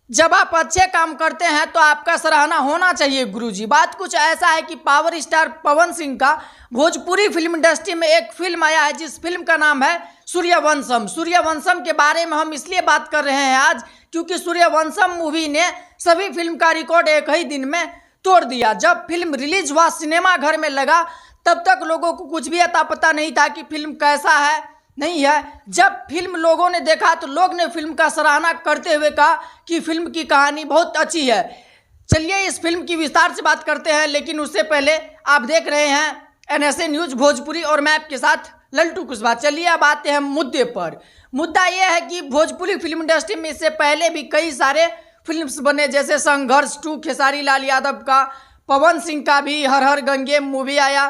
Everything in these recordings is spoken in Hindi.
जब आप अच्छे काम करते हैं तो आपका सराहना होना चाहिए गुरुजी। बात कुछ ऐसा है कि पावर स्टार पवन सिंह का भोजपुरी फिल्म इंडस्ट्री में एक फिल्म आया है जिस फिल्म का नाम है सूर्यवंशम। सूर्यवंशम के बारे में हम इसलिए बात कर रहे हैं आज क्योंकि सूर्यवंशम मूवी ने सभी फिल्म का रिकॉर्ड एक ही दिन में तोड़ दिया। जब फिल्म रिलीज हुआ सिनेमा घर में लगा तब तक लोगों को कुछ भी अता पता नहीं था कि फिल्म कैसा है नहीं है। जब फिल्म लोगों ने देखा तो लोग ने फिल्म का सराहना करते हुए कहा कि फिल्म की कहानी बहुत अच्छी है। चलिए इस फिल्म की विस्तार से बात करते हैं, लेकिन उससे पहले आप देख रहे हैं NSA न्यूज भोजपुरी और मैं आपके साथ लल्टू कुशवाहा। चलिए अब आते हैं मुद्दे पर। मुद्दा यह है कि भोजपुरी फिल्म इंडस्ट्री में इससे पहले भी कई सारे फिल्म्स बने, जैसे संघर्ष 2 खेसारी लाल यादव का, पवन सिंह का भी हर हर गंगे मूवी आया,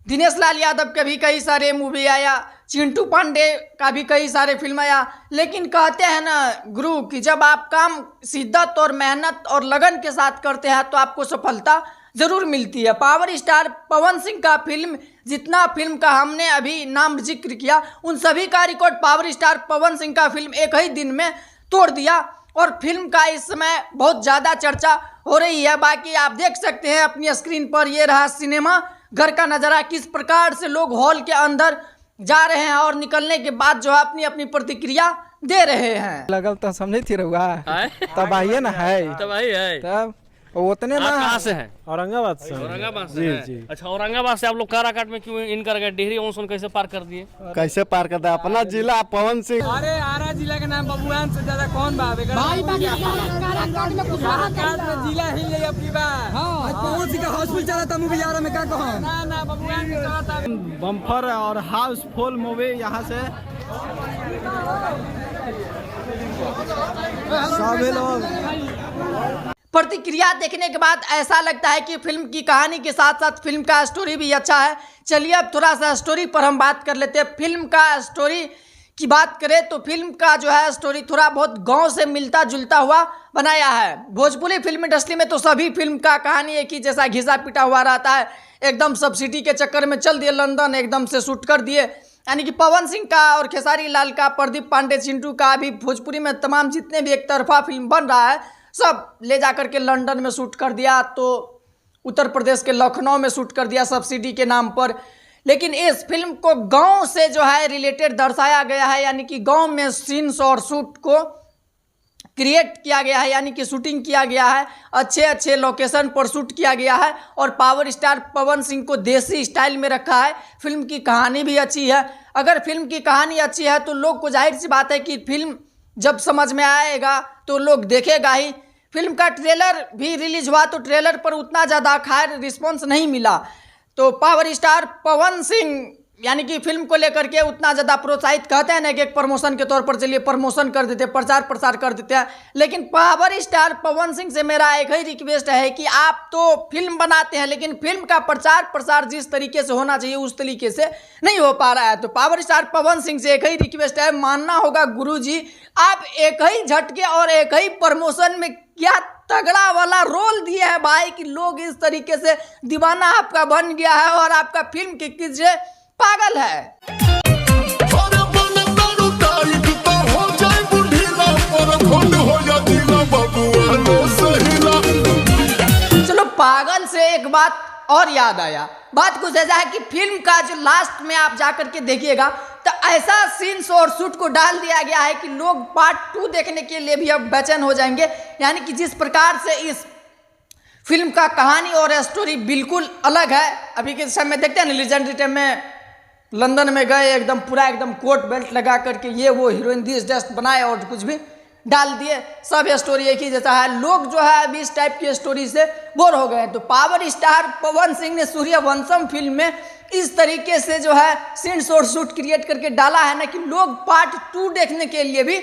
दिनेश लाल यादव के भी कई सारे मूवी आया, चिंटू पांडे का भी कई सारे फिल्म आया। लेकिन कहते हैं ना गुरु कि जब आप काम शिद्दत और मेहनत और लगन के साथ करते हैं तो आपको सफलता जरूर मिलती है। पावर स्टार पवन सिंह का फिल्म जितना फिल्म का हमने अभी नाम जिक्र किया उन सभी का record power star Pawan Singh का फिल्म एक ही दिन में तोड़ दिया और फिल्म का इस समय बहुत ज़्यादा चर्चा हो रही है। बाकी आप देख सकते हैं अपनी स्क्रीन पर, ये रहा सिनेमा घर का नज़ारा, किस प्रकार से लोग हॉल के अंदर जा रहे हैं और निकलने के बाद जो है अपनी अपनी प्रतिक्रिया दे रहे हैं। लगल तो समझे थी रहुआ तब आइए ना है तब आई है तब उतने ना। कहाँ से है? औरंगाबाद से। औरंगाबाद से जी है? जी। अच्छा, औरंगाबाद से आप लोग काराकाट में क्यों इन कर गए? डिहरी ऑनसन कैसे पार कर दिए? कैसे पार करता है अपना जिला पवन सिंह। अरे आरा जिला के नाम बबुआन से ज्यादा कौन बा? जिला हिल जाई अब की बार। हां पवन सिंह का हाउसफुल चला था मूवी आरा में, का कहूं ना ना बबुआन के चला था बम्फर और हाउसफुल मूवी यहाँ से सभी लोग। प्रतिक्रिया देखने के बाद ऐसा लगता है कि फिल्म की कहानी के साथ साथ फिल्म का स्टोरी भी अच्छा है। चलिए अब थोड़ा सा स्टोरी पर हम बात कर लेते हैं। फिल्म का स्टोरी की बात करें तो फिल्म का जो है स्टोरी थोड़ा बहुत गांव से मिलता जुलता हुआ बनाया है। भोजपुरी फिल्म इंडस्ट्री में तो सभी फिल्म का कहानी एक ही जैसा घिसा पिटा हुआ रहता है। एकदम सब्सिडी के चक्कर में चल दिए लंदन, एकदम से शूट कर दिए। यानी कि पवन सिंह का और खेसारी लाल का, प्रदीप पांडे, चिंटू का भी भोजपुरी में तमाम जितने भी एक तरफा फिल्म बन रहा है सब ले जा करके लंदन में शूट कर दिया, तो उत्तर प्रदेश के लखनऊ में शूट कर दिया सब्सिडी के नाम पर। लेकिन इस फिल्म को गांव से जो है रिलेटेड दर्शाया गया है, यानी कि गांव में सीन्स और शूट को क्रिएट किया गया है, यानी कि शूटिंग किया गया है। अच्छे अच्छे लोकेशन पर शूट किया गया है और पावर स्टार पवन सिंह को देसी स्टाइल में रखा है। फिल्म की कहानी भी अच्छी है। अगर फिल्म की कहानी अच्छी है तो लोग को जाहिर सी बात है कि फिल्म जब समझ में आएगा तो लोग देखेगा ही। फिल्म का ट्रेलर भी रिलीज हुआ तो ट्रेलर पर उतना ज़्यादा खैर रिस्पॉन्स नहीं मिला, तो पावर स्टार पवन सिंह यानी कि फिल्म को लेकर के उतना ज़्यादा प्रोत्साहित कहते हैं ना कि एक प्रमोशन के तौर पर चलिए प्रमोशन कर देते हैं, प्रचार प्रसार कर देते हैं। लेकिन पावर स्टार पवन सिंह से मेरा एक ही रिक्वेस्ट है कि आप तो फिल्म बनाते हैं लेकिन फिल्म का प्रचार प्रसार जिस तरीके से होना चाहिए उस तरीके से नहीं हो पा रहा है। तो पावर स्टार पवन सिंह से एक ही रिक्वेस्ट है, मानना होगा गुरुजी, आप एक ही झटके और एक ही प्रमोशन में क्या तगड़ा वाला रोल दिए है भाई कि लोग इस तरीके से दीवाना आपका बन गया है और आपका फिल्म के किस्से पागल है। चलो पागल से एक बात और याद आया। बात कुछ ऐसा है कि फिल्म का जो लास्ट में आप जाकर के देखिएगा तो ऐसा सीन्स और शूट को डाल दिया गया है कि लोग पार्ट 2 देखने के लिए भी अब बेचैन हो जाएंगे। यानी कि जिस प्रकार से इस फिल्म का कहानी और स्टोरी बिल्कुल अलग है। अभी के समय देखते हैं ना लेजेंडरी टाइम में लंदन में गए, एकदम पूरा एकदम कोट बेल्ट लगा करके ये वो हीरोइन दिस डस्ट बनाए और कुछ भी डाल दिए, सब स्टोरी एक ही जैसा है। लोग जो है अभी इस टाइप की स्टोरी से बोर हो गए। तो पावर स्टार पवन सिंह ने सूर्यवंशम फिल्म में इस तरीके से जो है सीन्स और शूट क्रिएट करके डाला है ना कि लोग पार्ट 2 देखने के लिए भी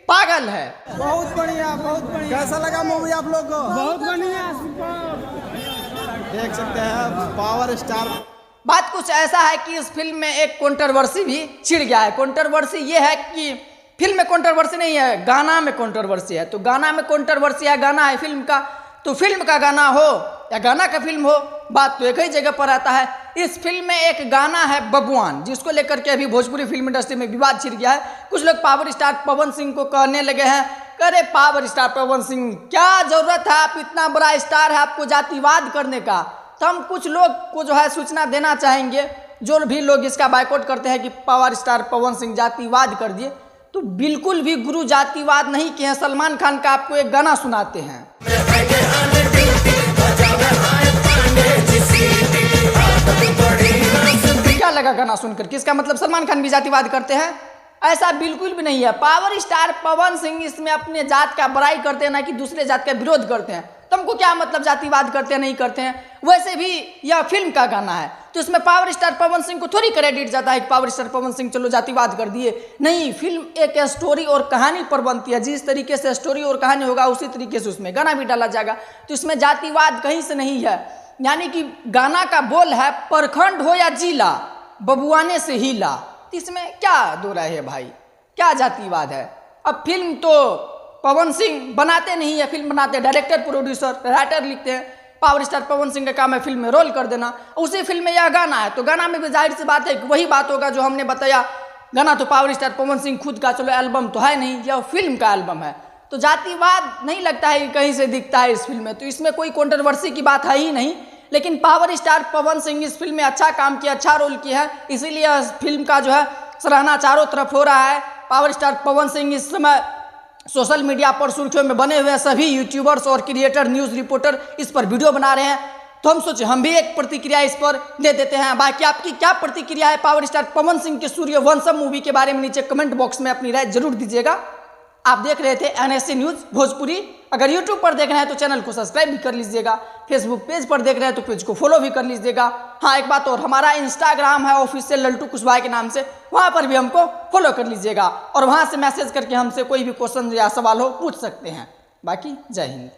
पागल है। बहुत बढ़िया बहुत बढ़िया। कैसा लगा मूवी आप लोग को? बहुत बढ़िया देख सकते हैं पावर स्टार। बात कुछ ऐसा है कि इस फिल्म में एक कंट्रोवर्सी भी छिड़ गया है। कंट्रोवर्सी ये है कि फिल्म में कंट्रोवर्सी नहीं है, गाना में कंट्रोवर्सी है। तो गाना में कंट्रोवर्सी है, गाना है फिल्म का, तो फिल्म का गाना हो या गाना का फिल्म हो, बात तो एक ही जगह पर आता है। इस फिल्म में एक गाना है बबुआन, जिसको लेकर के अभी भोजपुरी फिल्म इंडस्ट्री में विवाद छिड़ गया है। कुछ लोग पावर स्टार पवन सिंह को कहने लगे हैं अरे पावर स्टार पवन सिंह, क्या जरूरत है, आप इतना बड़ा स्टार है, आपको जातिवाद करने का। तो हम कुछ लोग को जो है सूचना देना चाहेंगे, जो भी लोग इसका बायकॉट करते हैं कि पावर स्टार पवन सिंह जातिवाद कर दिए, तो बिल्कुल भी गुरु जातिवाद नहीं किए हैं। सलमान खान का आपको एक गाना सुनाते हैं। क्या लगा गाना सुनकर, किसका मतलब सलमान खान भी जातिवाद करते हैं? ऐसा बिल्कुल भी नहीं है। पावर स्टार पवन सिंह इसमें अपने जात का बड़ाई करते हैं, ना कि दूसरे जात का विरोध करते हैं। तुमको क्या मतलब जातिवाद करते हैं नहीं करते हैं? वैसे भी यह फिल्म का गाना है, तो इसमें पावर स्टार पवन सिंह को थोड़ी क्रेडिट जाता है कि पावर स्टार पवन सिंह चलो जातिवाद कर दिए। नहीं, फिल्म एक स्टोरी और कहानी पर बनती है, जिस तरीके से स्टोरी और कहानी होगा उसी तरीके से उसमें गाना भी डाला जाएगा। तो इसमें जातिवाद कहीं से नहीं है। यानी कि गाना का बोल है, प्रखंड हो या जिला, बबुआने से हिला। तो इसमें क्या दो राय है भाई, क्या जातिवाद है? अब फिल्म तो पवन सिंह बनाते नहीं है, फिल्म बनाते हैं डायरेक्टर, प्रोड्यूसर, राइटर लिखते हैं। पावर स्टार पवन सिंह का काम है फिल्म में रोल कर देना। उसी फिल्म में यह गाना है, तो गाना में भी जाहिर सी बात है कि वही बात होगा जो हमने बताया। गाना तो पावर स्टार पवन सिंह खुद का, चलो एल्बम तो है नहीं, यह फिल्म का एल्बम है। तो जातिवाद नहीं लगता है कि कहीं से दिखता है इस फिल्म में, तो इसमें कोई कंट्रोवर्सी की बात है ही नहीं। लेकिन पावर स्टार पवन सिंह इस फिल्म में अच्छा काम किया, अच्छा रोल किया है, इसीलिए इस फिल्म का जो है सराहना चारों तरफ हो रहा है। पावर स्टार पवन सिंह इस समय सोशल मीडिया पर सुर्खियों में बने हुए हैं। सभी यूट्यूबर्स और क्रिएटर, न्यूज़ रिपोर्टर इस पर वीडियो बना रहे हैं। तो हम सोचे हम भी एक प्रतिक्रिया इस पर दे देते हैं। बाकी आपकी क्या प्रतिक्रिया है पावर स्टार पवन सिंह के सूर्यवंशम मूवी के बारे में, नीचे कमेंट बॉक्स में अपनी राय जरूर दीजिएगा। आप देख रहे थे NSC न्यूज़ भोजपुरी। अगर यूट्यूब पर देख रहे हैं तो चैनल को सब्सक्राइब भी कर लीजिएगा, फेसबुक पेज पर देख रहे हैं तो पेज को फॉलो भी कर लीजिएगा। हाँ, एक बात और, हमारा इंस्टाग्राम है ऑफिशियल लल्टू कुशवाहा के नाम से, वहाँ पर भी हमको फॉलो कर लीजिएगा और वहाँ से मैसेज करके हमसे कोई भी क्वेश्चन या सवाल हो पूछ सकते हैं। बाकी जय हिंद।